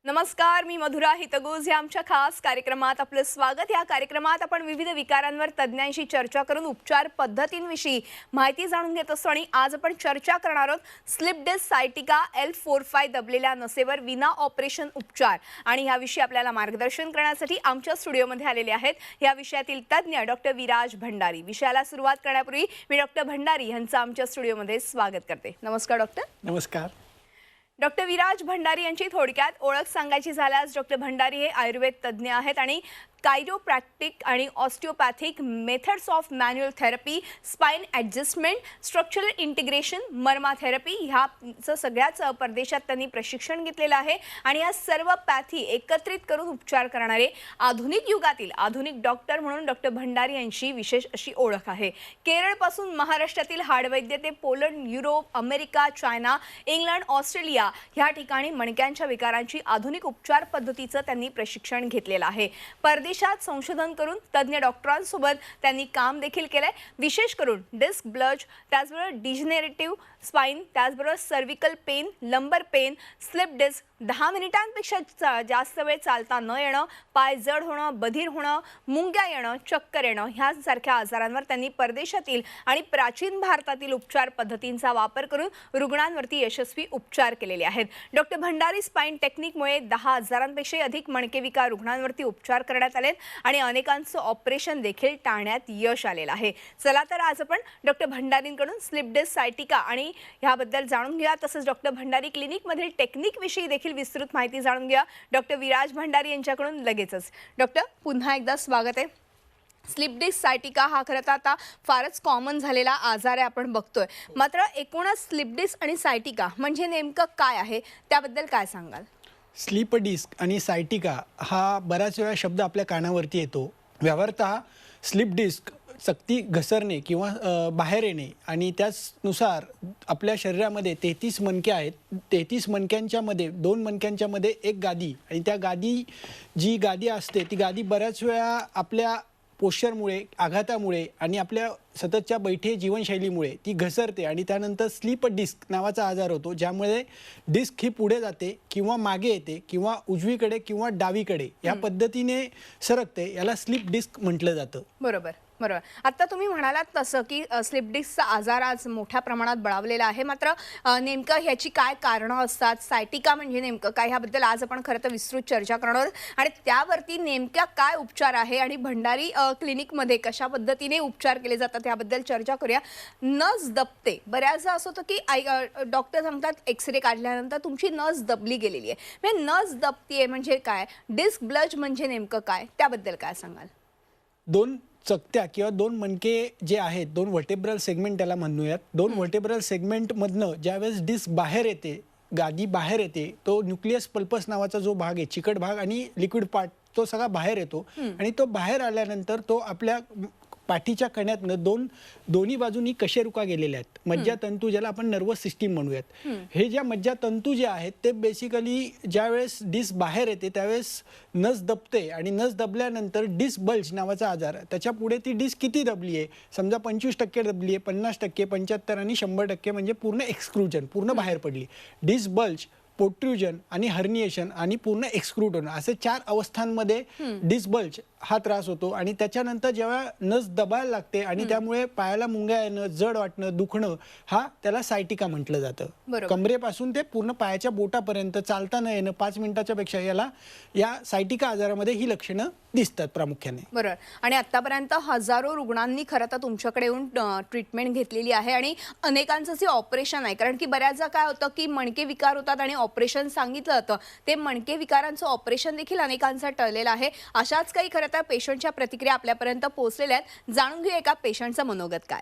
नमस्कार, मी मधुरा हितगुज या आमच्या खास कार्यक्रमात आपलं स्वागत। या कार्यक्रमात आपण विविध विकारांवर तज्ञांशी चर्चा करून उपचार पद्धतींविषयी माहिती जाणून घेत असतो आणि आज आपण चर्चा करणार आहोत स्लिप डिस्क सायटिका L45 दबलेल्या नसेवर विना ऑपरेशन उपचार। आणि याविषयी आपल्याला मार्गदर्शन करण्यासाठी आमच्या स्टुडिओमध्ये आलेले आहेत या विषयातील तज्ञ डॉक्टर विराज भंडारी। विषयाला सुरुवात करण्यापूर्वी मी डॉक्टर भंडारी यांचं आमच्या स्टुडिओमध्ये स्वागत करते। नमस्कार डॉक्टर। नमस्कार। डॉक्टर विराज भंडारी यांची थोडक्यात ओळख सांगायची झाल्यास डॉक्टर भंडारी हे आयुर्वेद तज्ञ आहेत आणि कायरोप्रॅक्टिक आणि osteopathic methods of manual therapy, spine adjustment, structural integration, marma therapy ह्याचं सगळ्याच परदेशात त्यांनी प्रशिक्षण घेतलेलं आहे आणि या सर्व पॅथी एकत्रित करून उपचार करणारे आधुनिक युगातील आधुनिक डॉक्टर म्हणून डॉक्टर भंडारी यांची विशेष अशी ओळख आहे। केरळपासून महाराष्ट्रातील हाडवैद्य ते Poland, Europe, America, China, England, Australia ह्या ठिकाणी मणक्यांच्या विकारांची आधुनिक उपचार पद्धतीचं त्यांनी प्रशिक्षण घेतलेलं आहे। परदेशात संशोधन करून तज्ञ डॉक्टरांसोबत त्यांनी काम देखील केलंय। विशेष करून डिस्क ब्लज, त्याचबरोबर डिजनरेटिव्ह स्पाइन, त्याचबरोबर सर्व्हिकल पेन, लंबर पेन, स्लिप डिस्क, 10 मिनिटांपेक्षा जास्त वेळ चालता न येणं, पाय जड होणं, बधीर होणं, मुंग्या येणं, चक्कर येणं ह्यासारख्या आजारांवर त्यांनी परदेशातील आणि प्राचीन भारतातील उपचार पद्धतींचा वापर करून रुग्णांवरती यशस्वी उपचार केलेले आहेत। डॉक्टर भंडारी स्पाइन टेक्निकमुळे 10,000पेक्षा अधिक मणकेविकार रुग्णांवरती उपचार करण्यात आले आणि अनेकांचं ऑपरेशन देखील टाळण्यात यश आलेलं आहे। चला तर आज आपण डॉक्टर भंडारींकडून स्लिप डिस्क सायटिका आणि ह्याबद्दल जाणून घेऊया। तसंच डॉक्टर भंडारी क्लिनिकमधील टेक्निकविषयी देखील विस्तृत माहिती जाणून घ्या डॉक्टर विराज भंडारी यांच्याकडून लगेचच। डॉक्टर पुन्हा एकदा स्वागत आहे। स्लिप डिस्क सायटिका हा खरं तर आता फारच कॉमन झालेला आजार आहे आपण बघतोय, मात्र एकूणच स्लिप डिस्क आणि सायटिका म्हणजे नेमकं काय आहे त्याबद्दल काय सांगाल? स्लीप डिस्क आणि सायटिका हा बऱ्याच वेळा शब्द आपल्या कानावरती येतो। व्यवहारतः स्लीप डिस्क सक्ती घसरणे किंवा बाहेर येणे आणि त्याचनुसार आपल्या शरीरामध्ये 33 मणके आहेत। 33 मणक्यांच्या मध्ये 2 मणक्यांच्या मध्ये एक गादी आणि त्या जी गादी असते ती गादी बऱ्याच वेळा आपल्या पोश्चरमुळे, आघातामुळे आणि आपल्या सततच्या बैठे जीवनशैलीमुळे ती घसरते आणि त्यानंतर स्लीप डिस्क नावाचा आजार होतो, ज्यामुळे डिस्क ही पुढे जाते किंवा मागे येते किंवा उजवीकडे किंवा डावीकडे या पद्धतीने सरकते। याला स्लीप डिस्क म्हटलं जातं। बरोबर बरोबर। आता तुम्ही म्हणालात तसं की स्लिप डिस्कचा आजार आज मोठ्या प्रमाणात बळावलेला आहे, मात्र नेमकं ह्याची काय कारणं असतात, सायटिका म्हणजे नेमकं काय ह्याबद्दल आज आपण खरं तर विस्तृत चर्चा करणार आहोत आणि त्यावरती नेमक्या काय उपचार आहे आणि भंडारी क्लिनिकमध्ये कशा पद्धतीने उपचार केले जातात याबद्दल चर्चा करूया। नस दबते, बऱ्याचदा असं होतं की डॉक्टर सांगतात एक्सरे काढल्यानंतर तुमची नस दबली गेलेली आहे, म्हणजे नस दबतीये म्हणजे काय, डिस्क ब्लज म्हणजे नेमकं काय त्याबद्दल काय सांगाल? 2 चकत्या किंवा 2 मणके जे आहेत, 2 व्हर्टेब्रल सेगमेंट त्याला म्हणूयात। 2 व्हर्टेब्रल सेगमेंटमधनं ज्यावेळेस डिस्क बाहेर येते, गादी बाहेर येते, तो न्यूक्लियस पल्पस नावाचा जो भाग आहे, चिकट भाग आणि लिक्विड पार्ट, तो सगळा बाहेर येतो आणि तो बाहेर आल्यानंतर तो आपल्या पाठीच्या कण्यातनं दोन्ही बाजूनी कशेरुका गेलेल्या आहेत। मज्जातंतू ज्याला आपण नर्वस सिस्टीम म्हणूयात, हे ज्या मज्जातंतू जे आहेत ते बेसिकली ज्यावेळेस डिस्क बाहेर येते त्यावेळेस नस दबते आणि नस दबल्यानंतर डिस्क बल्ज नावाचा आजार, त्याच्या पुढे ती डिस्क किती दबली आहे, समजा 25% दबली आहे, 50%, 75 आणि 100% म्हणजे पूर्ण एक्सक्लूजन, पूर्ण बाहेर पडली। डिस्क बल्ज, पोट्रुजन आणि हर्निएशन आणि पूर्ण एक्सक्लूड होणं असे 4 अवस्थांमध्ये डिस्क बल्ज हा त्रास होतो आणि त्याच्यानंतर जेव्हा नस दबायला लागते आणि त्यामुळे पायाला मुंग्या येणं, जड वाटणं, दुखणं, हा त्याला सायटिका म्हटलं जातं। कमरेपासून ते पूर्ण पायाच्या बोटापर्यंत चालता न येणं 5 मिनिटाच्या पेक्षा या सायटिका आजारामध्ये ही लक्षणं दिसतात प्रामुख्याने। बरोबर। आणि आतापर्यंत हजारो रुग्णांनी खरं तर तुमच्याकडे येऊन ट्रीटमेंट घेतलेली आहे आणि अनेकांचं जे ऑपरेशन आहे, कारण की बऱ्याचदा काय होतं की मणके विकार होतात आणि ऑपरेशन सांगितलं जातं, ते मणके विकारांचं ऑपरेशन देखील अनेकांचा टळलेलं आहे। अशाच काही खरं तर पेशंटच्या प्रतिक्रिया आपल्यापर्यंत पोहोचलेल्या आहेत। जाणून घेऊया एका पेशंटचं मनोगत काय।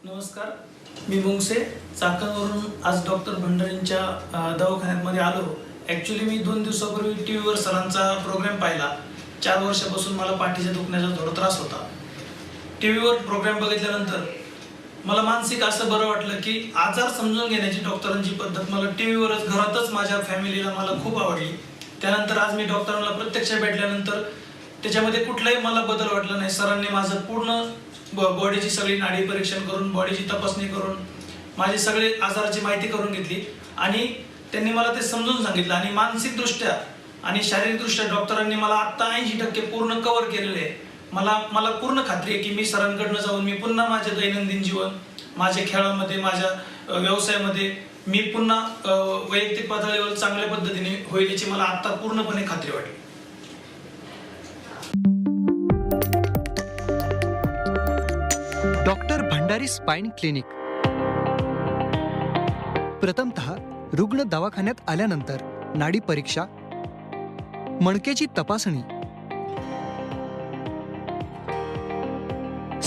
नमस्कार, मी मुंगसे चाकणवरून आज डॉक्टर भंडारींच्या दवाखान्यामध्ये आलो। ॲक्च्युली मी 2 दिवसापूर्वी टीव्हीवर सरांचा प्रोग्राम पाहिला। 4 वर्षापासून मला पाठीच्या दुखण्याचा थोडा त्रास होता। टीव्हीवर प्रोग्राम बघितल्यानंतर मला मानसिक असं बरं वाटलं की आजार समजून घेण्याची डॉक्टरांची पद्धत मला टीव्हीवरच घरातच माझ्या फॅमिलीला मला खूप आवडली। त्यानंतर आज मी डॉक्टरांना प्रत्यक्ष भेटल्यानंतर त्याच्यामध्ये कुठलाही मला बदल वाटला नाही। सरांनी माझं पूर्ण बॉडीची सगळी नाडी परीक्षण करून, बॉडीची तपासणी करून, माझी सगळे आजाराची माहिती करून घेतली आणि त्यांनी मला ते समजून सांगितलं. आणि मानसिकदृष्ट्या आणि शारीरिकदृष्ट्या डॉक्टरांनी मला आता 80% पूर्ण कव्हर केलेले आहे. मला पूर्ण खात्री आहे की मी सरांकडनं जाऊन मी पुन्हा माझे दैनंदिन जीवन, माझ्या खेळामध्ये, माझ्या व्यवसायामध्ये मी पुन्हा वैयक्तिक पातळीवर चांगल्या पद्धतीने होईल याची मला आता पूर्णपणे खात्री वाटली. Doctor Bhandari spine clinic. प्रथमतः रुग्ण दवाखान्यात आल्यानंतर नाडी परीक्षा, मणकेची तपासणी,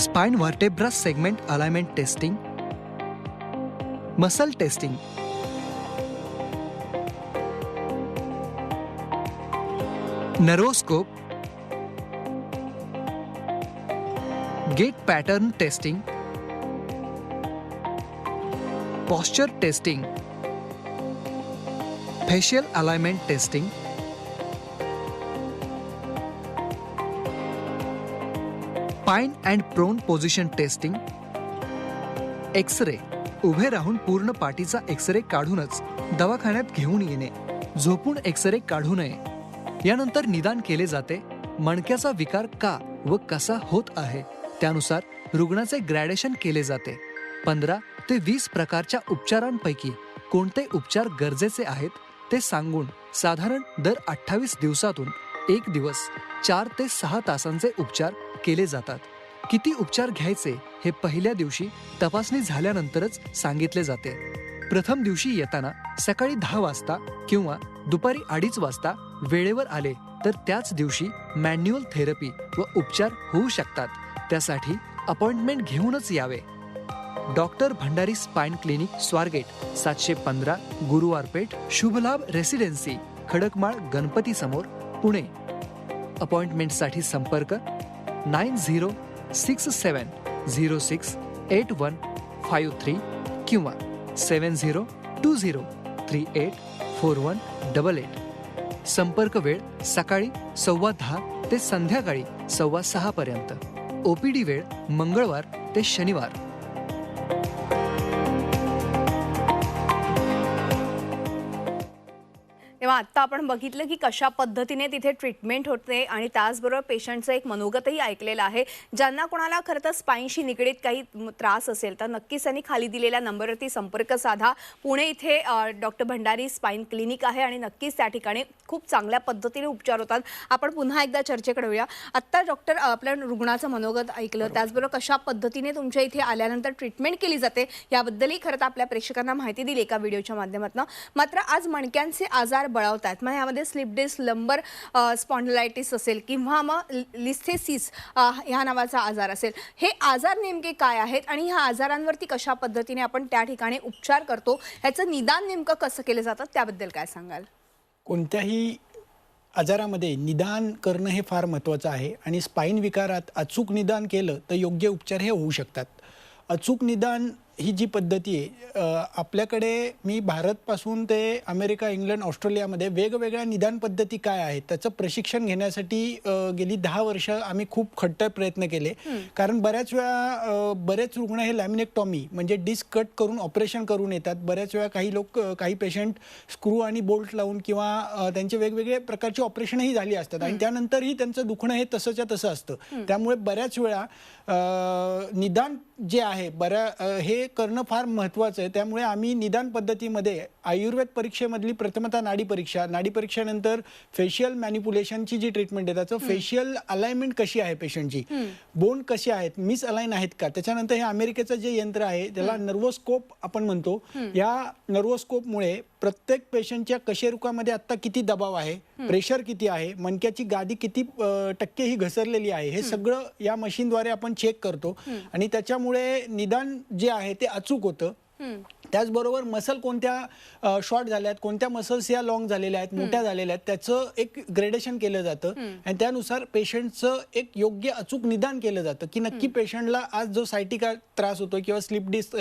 spine vertebra segment alignment testing, muscle testing, nervoscope, gait pattern testing, posture testing, facial alignment testing, supine and prone position testing, X-ray, उभे राहून पूर्ण पाठीचा एक्स-रे काढूनच दवाखान्यात घेऊन येणे, झोपून एक्स-रे काढू नये. यानंतर निदान केले जाते मणक्याचा विकार का व कसा होत आहे, त्यानुसार रुग्णाचे ग्रॅडेशन केले जाते. 15 ते 20 प्रकारच्या उपचारांपैकी कोणते उपचार गरजेचे आहेत ते सांगून साधारण दर 28 दिवसातून 1 दिवस 4 ते 6 तासांचे उपचार केले जातात. किती उपचार घ्यायचे हे पहिल्या दिवशी तपासणी झाल्यानंतरच सांगितले जाते. प्रथम दिवशी येताना सकाळी 10 वाजता किंवा दुपारी 2:30 वाजता वेळेवर आले तर त्याच दिवशी मॅन्युअल थेरपी व उपचार होऊ शकतात. त्यासाठी अपॉइंटमेंट घेऊनच यावे. Doctor Bhandari spine clinic, Swargate, 715 गुरुवार पेठ, शुभलाभ रेसिडेन्सी, खडकमाळ, गणपती समोर, पुणे. अपॉइंटमेंटसाठी संपर्क 9067068153 किंवा 7020384188. संपर्क वेळ सकाळी 10:15 ते संध्याकाळी 6:15 पर्यंत. ओपीडी वेळ मंगळवार ते शनिवार. तेव्हा आत्ता आपण बघितलं की कशा पद्धतीने तिथे ट्रीटमेंट होते आणि त्याचबरोबर पेशंटचं एक मनोगतही ऐकलेलं आहे. ज्यांना कोणाला खरं तर स्पाईनशी निगडीत काही त्रास असेल तर नक्कीच त्यांनी खाली दिलेल्या नंबरवरती संपर्क साधा. पुणे इथे डॉक्टर भंडारी स्पाइन क्लिनिक आहे आणि नक्कीच त्या ठिकाणी खूप चांगल्या पद्धतीने उपचार होतात. आपण पुन्हा एकदा चर्चेकडे येऊया. आत्ता डॉक्टर आपल्या रुग्णाचं मनोगत ऐकलं, त्याचबरोबर कशा पद्धतीने तुमच्या इथे आल्यानंतर ट्रीटमेंट केली जाते याबद्दलही खरं तर आपल्या प्रेक्षकांना माहिती दिली एका व्हिडिओच्या माध्यमातून. मात्र आज मणक्यांचे आजार बळावतात. मग यामध्ये स्लिप डिस्क, लंबर स्पॉन्डिलायटिस असेल किंवा मग लिस्थेसिस ह्या नावाचा आजार असेल, हे आजार नेमके काय आहेत आणि ह्या आजारांवरती कशा पद्धतीने आपण त्या ठिकाणी उपचार करतो, ह्याचं निदान नेमकं कसं केलं जातं त्याबद्दल काय सांगाल? कोणत्याही आजारामध्ये निदान करणं हे फार महत्त्वाचं आहे आणि स्पाईन विकारात अचूक निदान केलं तर योग्य उपचार हे होऊ शकतात. अचूक निदान ही जी पद्धती आहे, आपल्याकडे मी भारतपासून ते अमेरिका, इंग्लंड, ऑस्ट्रेलियामध्ये वेगवेगळ्या निदान पद्धती काय आहेत त्याचं प्रशिक्षण घेण्यासाठी गेली 10 वर्ष आम्ही खूप खट्टर प्रयत्न केले. कारण बऱ्याच वेळा बरेच रुग्ण हे लॅमिनेक्टॉमी म्हणजे डिस्क कट करून ऑपरेशन करून येतात. बऱ्याच वेळा काही पेशंट स्क्रू आणि बोल्ट लावून किंवा त्यांचे वेगवेगळे प्रकारची ऑपरेशनही झाली असतात आणि त्यानंतरही त्यांचं दुखणं हे तसंच्या तसं असतं. त्यामुळे बऱ्याच वेळा निदान जे आहे हे करणं फार महत्त्वाचं आहे. त्यामुळे आम्ही निदान पद्धतीमध्ये आयुर्वेद परीक्षेमधली प्रथमतः नाडी परीक्षेनंतर फेशियल मॅनिप्युलेशनची जी ट्रीटमेंट आहे त्याचं फेशियल अलाइनमेंट कशी आहे, पेशंटची बोन कशी आहेत, मिस अलाइन आहेत का. त्याच्यानंतर हे अमेरिकेचं जे यंत्र आहे त्याला नर्वोस्कोप आपण म्हणतो. या नर्वोस्कोपमुळे प्रत्येक पेशंटच्या कशेरुकामध्ये आता किती दबाव आहे, प्रेशर किती आहे, मणक्याची गादी किती टक्के ही घसरलेली आहे, हे सगळं या मशीनद्वारे आपण चेक करतो आणि त्याच्यामुळे निदान जे आहे ते अचूक होतं. त्याचबरोबर मसल कोणत्या शॉर्ट झाल्यात, कोणत्या मसल्स या लॉंग झालेल्या आहेत, मोठ्या झालेल्या आहेत, त्याचं एक ग्रेडेशन केलं जातं आणि त्यानुसार पेशंटचं एक योग्य अचूक निदान केलं जातं की नक्की पेशंटला आज जो सायटिका त्रास होतोय किंवा स्लिप डिस्क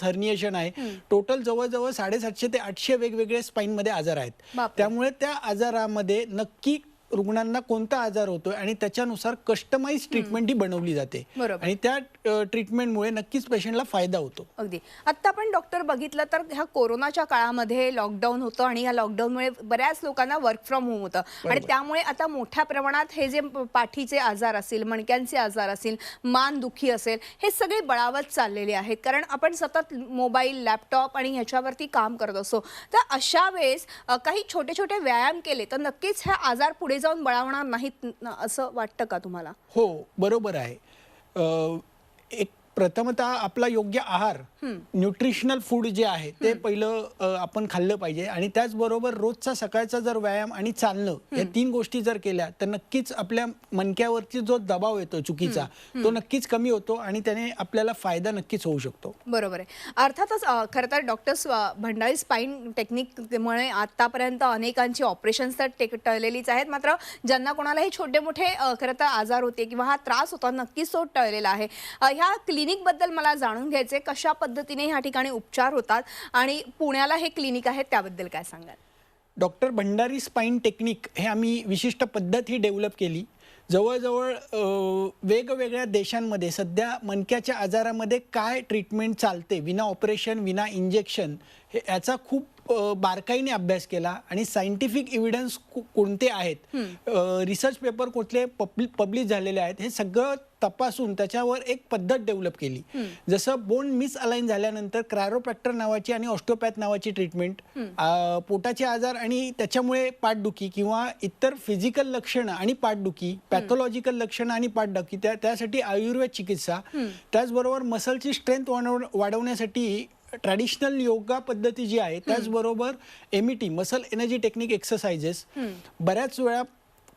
हर्निएशन आहे, टोटल जवळजवळ 750 ते 800 वेगवेगळे स्पाईनमध्ये आजार आहेत. त्यामुळे त्या आजारामध्ये नक्की रुग्णांना कोणता आजार होतोय आणि त्याच्यानुसार कस्टमाइज ट्रीटमेंट ही बनवली जाते बरोबर. आणि त्या ट्रीटमेंटमुळे नक्कीच पेशंटला फायदा होतो. अगदी. आत्ता आपण डॉक्टर बघितलं तर ह्या कोरोनाच्या काळामध्ये लॉकडाऊन होतं आणि या लॉकडाऊनमुळे बऱ्याच लोकांना वर्क फ्रॉम होम होतं आणि त्यामुळे आता मोठ्या प्रमाणात हे जे पाठीचे आजार असतील, मणक्यांचे आजार असतील, मान दुखी असेल, हे सगळे बळावत चाललेले आहेत कारण आपण सतत मोबाईल, लॅपटॉप आणि ह्याच्यावरती काम करत असतो. तर अशा वेळेस काही छोटे छोटे व्यायाम केले तर नक्कीच हे आजार पुढे जाऊन बळावणार नाहीत असं वाटतं का तुम्हाला? हो, बरोबर आहे. एक प्रथमतः आपला योग्य आहार, न्यूट्रिशनल फूड जे आहे ते पहिलं आपण खाल्लं पाहिजे आणि त्याचबरोबर रोजचा सकाळचा जर व्यायाम आणि चालणं या 3 गोष्टी जर केल्या तर नक्कीच आपल्या मणक्यावरती जो दबाव येतो चुकीचा तो नक्कीच कमी होतो आणि त्याने आपल्याला फायदा नक्कीच होऊ शकतो. बरोबर आहे. अर्थातच खरं तर डॉक्टर भंडारी स्पाईन टेक्निकमुळे आतापर्यंत अनेकांची ऑपरेशन्स तर टळलेलीच आहेत, मात्र ज्यांना कोणालाही छोटे मोठे खरं तर आजार होते किंवा हा त्रास होता नक्कीच तो टळलेला आहे. ह्या क्लिनिकबद्दल मला जाणून घ्यायचे, कशा पद्धतीने ह्या ठिकाणी उपचार होतात आणि पुण्याला हे क्लिनिक आहे त्याबद्दल काय सांगाल? डॉक्टर भंडारी स्पाईन टेक्निक हे आम्ही विशिष्ट पद्धत ही डेव्हलप केली. जवळजवळ वेगवेगळ्या देशांमध्ये सध्या मणक्याच्या आजारामध्ये काय ट्रीटमेंट चालते विना ऑपरेशन, विना इंजेक्शन, हे याचा खूप बारकाईने अभ्यास केला आणि सायंटिफिक एव्हिडन्स कोणते आहेत, रिसर्च पेपर कुठले पब्लिश झालेले आहेत, हे सगळं तपासून त्याच्यावर एक पद्धत डेव्हलप केली. जसं बोन मिसअलाइन झाल्यानंतर क्रायरोप्रॅक्टर नावाची आणि ऑस्टिओपॅथ नावाची ट्रीटमेंट, पोटाचे आजार आणि त्याच्यामुळे पाठदुखी किंवा इतर फिजिकल लक्षणं आणि पाठदुखी, पॅथॉलॉजिकल लक्षणं आणि पाठदुखी, त्यासाठी आयुर्वेद चिकित्सा, त्याचबरोबर मसलची स्ट्रेंथ वाढवण्यासाठी ट्रॅडिशनल योगा पद्धती जी आहे, त्याचबरोबर MET muscle energy technique exercises. बऱ्याच वेळा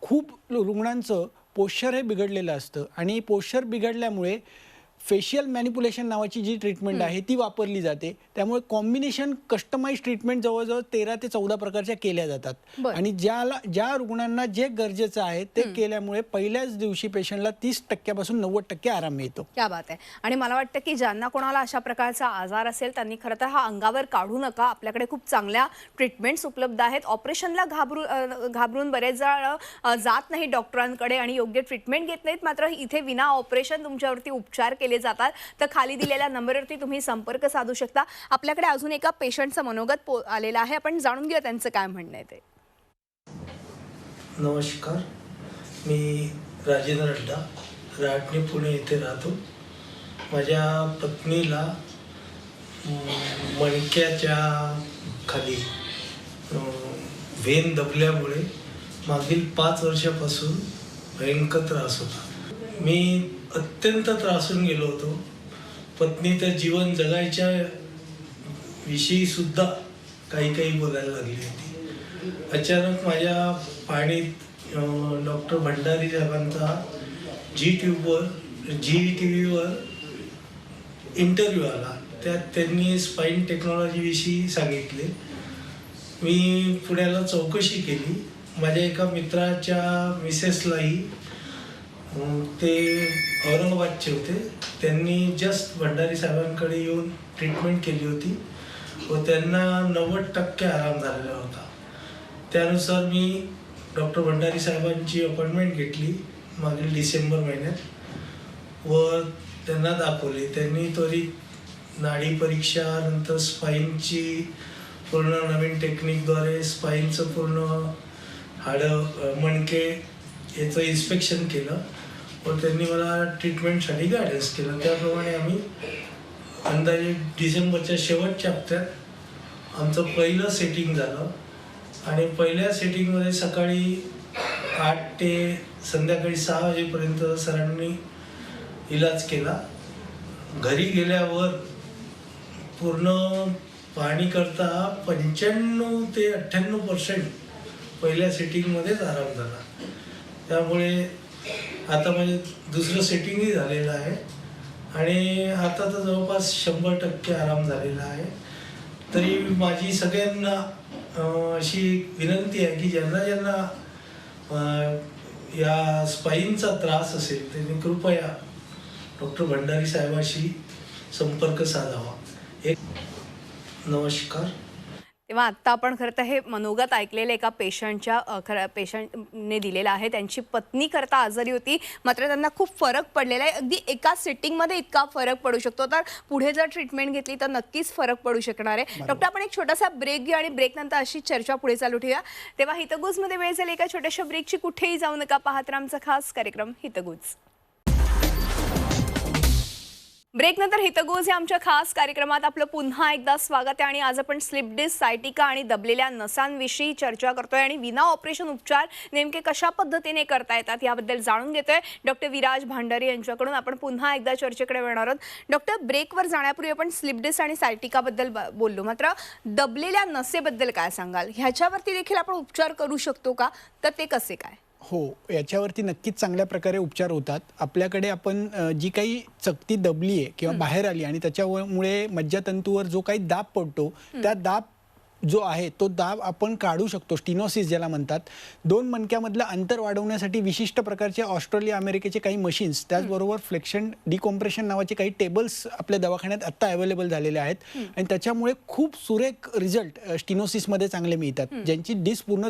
खूप रुग्णांचं पोश्चर हे बिघडलेलं असतं आणि पोश्चर बिघडल्यामुळे फेशियल मॅनिप्युलेशन नावाची जी ट्रीटमेंट आहे ती वापरली जाते. त्यामुळे कॉम्बिनेशन कस्टमाइज ट्रीटमेंट जवळजवळ 13 ते 14 प्रकारच्या केल्या जातात आणि ज्या रुग्णांना जे गरजेचं आहे ते केल्यामुळे पहिल्याच दिवशी पेशंटला 30% 90% आराम मिळतो. क्या बात आहे. आणि मला वाटतं की ज्यांना कोणाला अशा प्रकारचा आजार असेल त्यांनी खरं तर हा अंगावर काढू नका. आपल्याकडे खूप चांगल्या ट्रीटमेंट्स उपलब्ध आहेत. ऑपरेशनला घाबरून बरेच जण जात नाही डॉक्टरांकडे आणि योग्य ट्रीटमेंट घेत नाहीत, मात्र इथे विना ऑपरेशन तुमच्यावरती उपचार केले जातात. तर खाली दिलेल्या नंबरवरती तुम्ही संपर्क साधू शकता. आपल्याकडे अजून एका पेशंटचं मनोगत आलेलं आहे, आपण जाणून घेऊया त्यांचं काय म्हणणं आहे ते. नमस्कार, मी राजेंद्र अड्डा, राटणी पुणे येथे राहतो. माझ्या पत्नीला मणक्याच्या खाली व्हेन दबल्यामुळे मागील 5 वर्षापासून भयंकर त्रास होता. मी अत्यंत त्रासून गेलो होतो. पत्नी तर जीवन जगायच्या विषयी सुद्धा काही बोलायला लागली होती. अचानक माझ्या पाणीत डॉक्टर भंडारी साहेबांचा GTVवर इंटरव्ह्यू आला. त्यात त्यांनी स्पाईन टेक्नॉलॉजीविषयी सांगितले. मी पुण्याला चौकशी केली. माझ्या एका मित्राच्या मिसेसलाही ते औरंगाबादचे होते. त्यांनी जस्ट भंडारी साहेबांकडे येऊन ट्रीटमेंट केली होती व त्यांना 90% आराम झालेला होता. त्यानुसार मी डॉक्टर भंडारी साहेबांची अपॉइंटमेंट घेतली मागील डिसेंबर महिन्यात व त्यांना दाखवले. त्यांनी त्वरित नाडी परीक्षा, नंतर स्पाईनची पूर्ण नवीन टेक्निकद्वारे स्पाईनचं पूर्ण हाडं, मणके याचं इन्स्पेक्शन केलं व त्यांनी मला ट्रीटमेंटसाठी गायडन्स केलं. त्याप्रमाणे आम्ही अंदाजे डिसेंबरच्या शेवटच्या हप्त्यात आमचं पहिलं सेटिंग झालं आणि पहिल्या सेटिंगमध्ये सकाळी 8 ते संध्याकाळी 6 वाजेपर्यंत सरांनी इलाज केला. घरी गेल्यावर पूर्ण पाहणी करता 95 ते 98% पहिल्या सेटिंगमध्येच आराम झाला. त्यामुळे आता म्हणजे दुसरं सेटिंगही झालेलं आहे आणि आता तर जवळपास 100% आराम झालेला आहे. तरी माझी सगळ्यांना अशी विनंती आहे की ज्यांना या स्पाईनचा त्रास असेल त्यांनी कृपया डॉक्टर भंडारी साहेबांशी संपर्क साधावा. नमस्कार. तेव्हा आत्ता आपण खरं तर हे मनोगत ऐकलेलं एका पेशंटने दिलेलं आहे. त्यांची पत्नी करता आजारी होती, मात्र त्यांना खूप फरक पडलेला आहे. अगदी एका सिटिंगमध्ये इतका फरक पडू शकतो. तर पुढे जर ट्रीटमेंट घेतली तर नक्कीच फरक पडू शकणार आहे. डॉक्टर, आपण एक छोटासा ब्रेक घेऊ आणि ब्रेक नंतर अशी चर्चा पुढे चालू ठेवूया. तेव्हा हितगुजमध्ये वेळ झाली एका छोट्याशा ब्रेकची. कुठेही जाऊ नका, पाहत राहा आमचा खास कार्यक्रम हितगुज. ब्रेक नंतर हितगुज या आमच्या खास कार्यक्रमात आपलं पुन्हा एकदा स्वागत आहे. आणि आज आपण स्लिप डिस्क, सायटिका आणि दबलेल्या नसांविषयी चर्चा करतोय आणि विना ऑपरेशन उपचार नेमके कशा पद्धतीने करता येतात याबद्दल जाणून घेतोय डॉक्टर विराज भांडारी यांच्याकडून. आपण पुन्हा एकदा चर्चेकडे येणार आहोत. डॉक्टर, ब्रेकवर जाण्यापूर्वी आपण स्लिप डिस्क आणि सायटिकाबद्दल बोललो, मात्र दबलेल्या नसेबद्दल काय सांगाल? ह्याच्यावरती देखील आपण उपचार करू शकतो का? तर ते कसे काय? हो, याच्यावरती नक्कीच चांगल्या प्रकारे उपचार होतात. आपल्याकडे आपण जी काही चकती दबली आहे किंवा बाहेर आली आणि त्याच्यामुळे मज्जातंतूवर जो काही दाब पडतो, त्या दाब जो आहे तो दाब आपण काढू शकतो. स्टिनोसिस ज्याला म्हणतात. दोन मणक्यामधलं अंतर वाढवण्यासाठी विशिष्ट प्रकारचे ऑस्ट्रेलिया अमेरिकेचे काही मशीन्स, त्याचबरोबर फ्लेक्शन डिकॉम्प्रेशन नावाचे काही टेबल्स आपल्या दवाखान्यात आत्ता अवेलेबल झालेले आहेत. आणि त्याच्यामुळे खूप सुरेख रिझल्ट स्टिनोसिसमध्ये चांगले मिळतात. ज्यांची डिस्क पूर्ण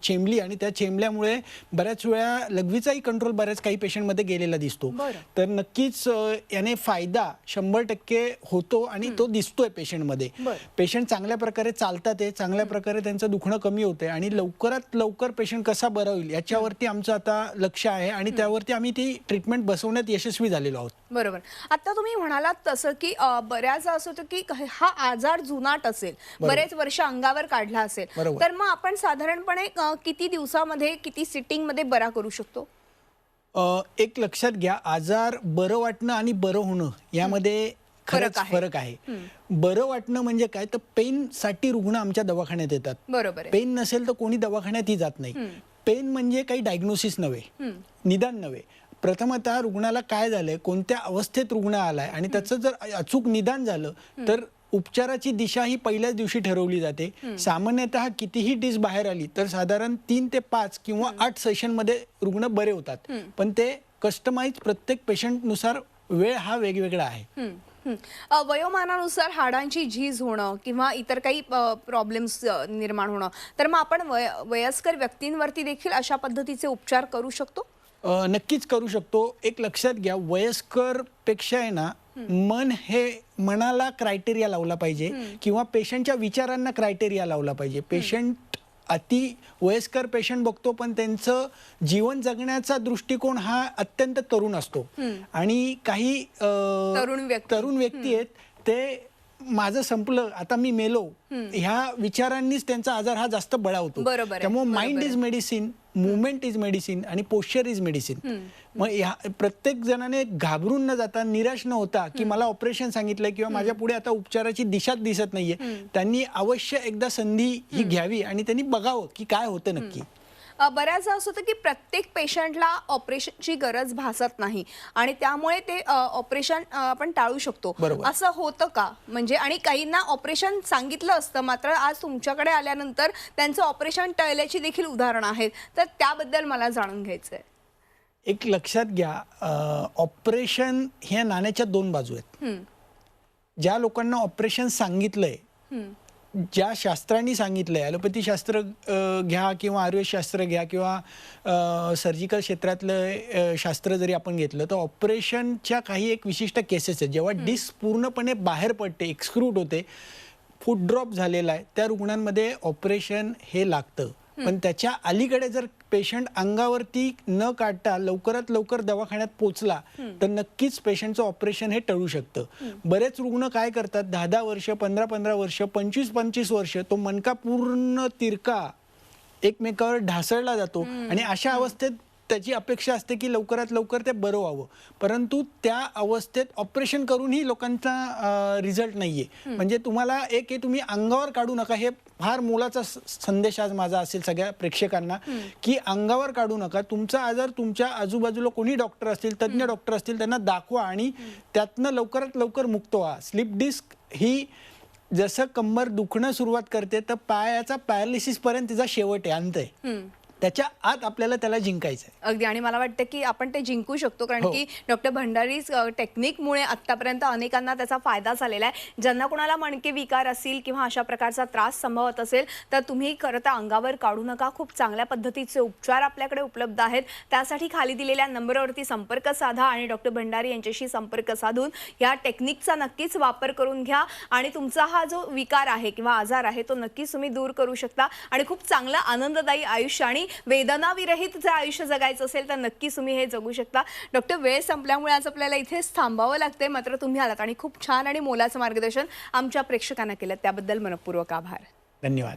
चेंबली आणि त्या चेंबल्यामुळे बऱ्याच वेळा लघवीचाही कंट्रोल बऱ्याच काही पेशंटमध्ये गेलेला दिसतो. तर नक्कीच याने फायदा 100% होतो आणि तो दिसतोय पेशंटमध्ये. पेशंट चांगल्या प्रकारे चालतात आहे, चांगल्या प्रकारे त्यांचं दुखणं कमी होतंय आणि लवकरात लवकर पेशंट कसा बरा होईल याच्यावरती आमचं आता लक्ष आहे आणि त्यावरती आम्ही ती ट्रीटमेंट बसवण्यात यशस्वी झालेलो आहोत. बरोबर. आता तुम्ही म्हणालात तसं की बऱ्याचदा असं होतं की हा आजार जुनाट असेल, बरेच वर्ष अंगावर काढला असेल, तर मग आपण साधारणपणे किती दिवसामध्ये, किती सिटिंगमध्ये बरा करू शकतो? एक लक्षात घ्या, आजार बरं वाटणं आणि बरं होणं यामध्ये खरंच फरक आहे. बरं वाटणं म्हणजे काय, तर पेन साठी रुग्ण आमच्या दवाखान्यात येतात. बरोबर. पेन नसेल तर कोणी दवाखान्यातही जात नाही. पेन म्हणजे काही डायग्नोसिस नव्हे, निदान नव्हे. प्रथमतः रुग्णाला काय झालंय, कोणत्या अवस्थेत रुग्ण आलाय आणि त्याचं जर अचूक निदान झालं तर उपचाराची दिशा ही पहिल्याच दिवशी ठरवली जाते. सामान्यतः कितीही डिस्क बाहेर आली तर साधारण 3 ते 5 किंवा 8 सेशनमध्ये रुग्ण बरे होतात. पण ते कस्टमाइज प्रत्येक पेशंटनुसार वेळ हा वेगवेगळा आहे. वयोमानानुसार हाडांची झीज होणं किंवा इतर काही प्रॉब्लेम्स निर्माण होणं, तर मग आपण वयस्कर व्यक्तींवरती देखील अशा पद्धतीचे उपचार करू शकतो? नक्कीच करू शकतो. एक लक्षात घ्या, वयस्कर पेक्षा आहे ना, मन हे मनाला क्रायटेरिया लावला पाहिजे किंवा पेशंटच्या विचारांना क्रायटेरिया लावला पाहिजे. पेशंट अति वयस्कर पेशंट बघतो पण त्यांचं जीवन जगण्याचा दृष्टिकोन हा अत्यंत तरुण असतो आणि काही तरुण व्यक्ती आहेत ते माझं संपलं, आता मी मेलो, ह्या विचारांनीच त्यांचा आजार हा जास्त बळावतो. त्यामुळे mind is medicine, movement is medicine आणि पोश्चर इज मेडिसिन. मग प्रत्येक जणाने घाबरून न जाता, निराश न होता की मला ऑपरेशन सांगितलंय किंवा माझ्या पुढे आता उपचाराची दिशाच दिसत नाहीये, त्यांनी अवश्य एकदा संधी ही घ्यावी आणि त्यांनी बघावं की काय होतं नक्की. बऱ्याचदा असं होतं की प्रत्येक पेशंटला ऑपरेशनची गरज भासत नाही आणि त्यामुळे ते ऑपरेशन आपण टाळू शकतो, असं होतं का? म्हणजे आणि काहींना ऑपरेशन सांगितलं असतं मात्र आज तुमच्याकडे आल्यानंतर त्यांचं ऑपरेशन टळल्याची देखील उदाहरणं आहेत, तर त्याबद्दल मला जाणून घ्यायचंय. एक लक्षात घ्या, ऑपरेशन ह्या नाण्याच्या 2 बाजू आहेत. ज्या लोकांना ऑपरेशन सांगितलंय, ज्या शास्त्रांनी सांगितलंय, ॲलोपॅथी शास्त्र घ्या किंवा आयुर्वेदशास्त्र घ्या किंवा सर्जिकल क्षेत्रातलं शास्त्र जरी आपण घेतलं तर ऑपरेशनच्या काही एक विशिष्ट केसेस आहेत. जेव्हा डिस्क पूर्णपणे बाहेर पडते, एक्सक्रूट होते, फूट ड्रॉप झालेला आहे, त्या रुग्णांमध्ये ऑपरेशन हे लागतं. पण त्याच्या अलीकडे जर पेशंट अंगावरती न काढता लवकरात लवकर दवाखान्यात पोचला तर नक्कीच पेशंटचं ऑपरेशन हे टळू शकतं. बरेच रुग्ण काय करतात, 10-10 वर्ष, 15-15 वर्ष, 25-25 वर्ष तो मणका पूर्ण तिरका एकमेकावर ढासळला जातो आणि अशा अवस्थेत त्याची अपेक्षा असते की लवकरात लवकर ते बरं व्हावं, परंतु त्या अवस्थेत ऑपरेशन करूनही लोकांचा रिझल्ट नाहीये. म्हणजे तुम्हाला एक हे तुम्ही अंगावर काढू नका, हे फार मोलाचा संदेश आज माझा असेल सगळ्या प्रेक्षकांना की अंगावर काढू नका. तुमचा आजार तुमच्या आजूबाजूला कोणी डॉक्टर असतील, तज्ज्ञ डॉक्टर असतील, त्यांना दाखवा आणि त्यातनं लवकरात लवकर मुक्त व्हा. स्लिप डिस्क ही जसं कंबर दुखणं सुरुवात करते तर पायाचा पॅरालिसिस पर्यंत तिचा शेवट आहे, अंत आहे. त्याच्या आत आपल्याला त्याला जिंकायचं आहे. अगदी. आणि मला वाटतं की आपण ते जिंकू शकतो, कारण की डॉक्टर भंडारी टेक्निकमुळे आतापर्यंत अनेकांना त्याचा फायदा झालेला आहे. ज्यांना कोणाला मणके विकार असतील किंवा अशा प्रकारचा त्रास संभवत असेल तर तुम्ही खरं तर अंगावर काढू नका. खूप चांगल्या पद्धतीचे उपचार आपल्याकडे उपलब्ध आहेत. त्यासाठी खाली दिलेल्या नंबरवरती संपर्क साधा आणि डॉक्टर भंडारी यांच्याशी संपर्क साधून या टेक्निकचा नक्कीच वापर करून घ्या आणि तुमचा हा जो विकार आहे किंवा आजार आहे तो नक्कीच तुम्ही दूर करू शकता आणि खूप चांगलं आनंददायी आयुष्य आणि वेदनाविरहित जर आयुष्य जगायचं असेल तर नक्कीच तुम्ही हे जगू शकता. डॉक्टर, वेळ संपल्यामुळे आज आपल्याला इथेच थांबावं लागतंय, मात्र तुम्ही आलात आणि खूप छान आणि मोलाचं मार्गदर्शन आमच्या प्रेक्षकांना केलं, त्याबद्दल मनपूर्वक आभार. धन्यवाद.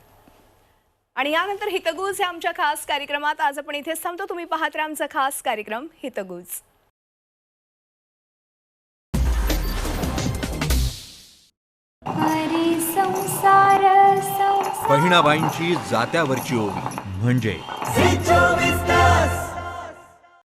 आणि यानंतर हितगुज हे आमच्या खास कार्यक्रमात आज आपण इथेच थांबतो. तुम्ही पाहत राहा आमचा खास कार्यक्रम हितगुज. बहिणाबाईंची जात्यावरची ओवी म्हणजे